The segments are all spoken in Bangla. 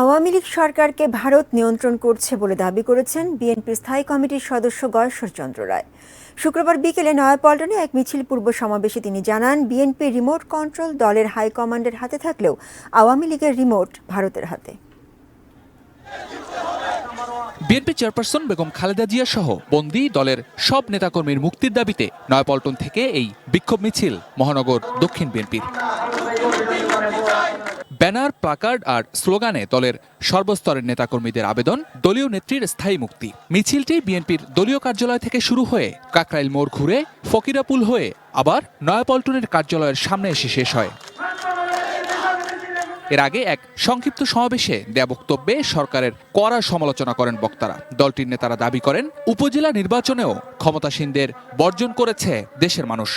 আওয়ামী লীগ সরকারকে ভারত নিয়ন্ত্রণ করছে বলে দাবি করেছেন বিএনপির স্থায়ী কমিটির সদস্য গয়েশ্বরচন্দ্র রায়। শুক্রবার বিকেলে নয়াপল্টনে এক মিছিল পূর্ব সমাবেশে তিনি জানান, বিএনপির রিমোট কন্ট্রোল দলের হাইকমান্ডের হাতে থাকলেও আওয়ামী লীগের রিমোট ভারতের হাতে। বিএনপি চেয়ারপারসন বেগম খালেদা জিয়া সহ বন্দী দলের সব নেতাকর্মীর মুক্তির দাবিতে নয়াপল্টন থেকে এই বিক্ষোভ মিছিল মহানগর দক্ষিণ বিএনপির। ব্যানার, প্লাকার্ড আর স্লোগানে দলের সর্বস্তরের নেতাকর্মীদের আবেদন দলীয় নেত্রীর স্থায়ী মুক্তি। মিছিলটি বিএনপির দলীয় কার্যালয় থেকে শুরু হয়ে কাকরাইল মোড় ঘুরে ফকিরাপুল হয়ে আবার নয়াপল্টনের কার্যালয়ের সামনে এসে শেষ হয়। এর আগে এক সংক্ষিপ্ত সমাবেশে দেয়া বক্তব্যে সরকারের কড়া সমালোচনা করেন বক্তারা। দলটির নেতারা দাবি করেন, উপজেলা নির্বাচনেও ক্ষমতাসীনদের বর্জন করেছে দেশের মানুষ।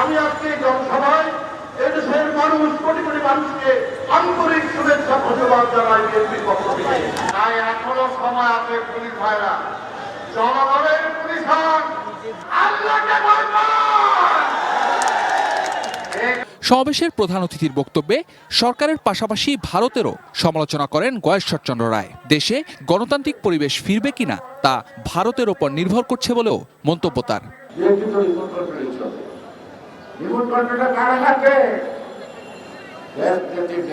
আমি আজকে জনসভায় এদেশের মানুষ, কোটি কোটি মানুষকে আন্তরিক শুভেচ্ছা ধন্যবাদ জানাই বিএনপির পক্ষ থেকে। তাই এখনো সময় আছে পুলিশ ভাইরা, জনগণের পুলিশ হন, আল্লাহকে ভয় পান। সমাবেশের প্রধান অতিথির বক্তব্যে সরকারের পাশাপাশি ভারতেরও সমালোচনা করেন গয়েশ্বরচন্দ্র রায়। দেশে গণতান্ত্রিক পরিবেশ ফিরবে কিনা তা ভারতের ওপর নির্ভর করছে বলেও মন্তব্য তার। রিমোট কন্ট্রোলটা কারা হাতে?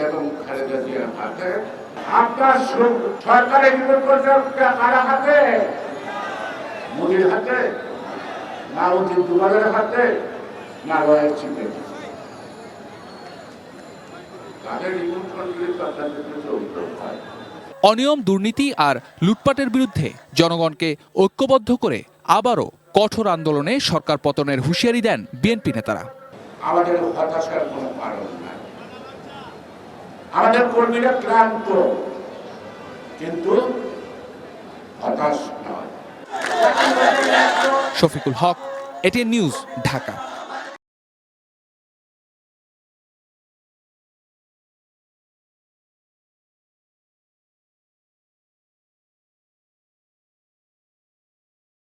এবং খালেদা জিয়ার হাতে। আপনার সরকারের রিমোট কন্ট্রোলটা কারা হাতে? মোদির হাতে, না অজিত দুবারের হাতে, না রয়্যাল চিফের। তাদের রিমোট কন্ট্রোলের তাদের চলতে হয়। অনিয়ম, দুর্নীতি আর লুটপাটের বিরুদ্ধে জনগণকে ঐক্যবদ্ধ করে আবারও কঠোর আন্দোলনে সরকার পতনের হুঁশিয়ারি দেন বিএনপি নেতারা। আমাদের হতাশার কোনো কারণ নাই, আমাদের কর্মীরা ক্লান্ত, কিন্তু হতাশ নয়। শফিকুল হক, এটিএন নিউজ, ঢাকা।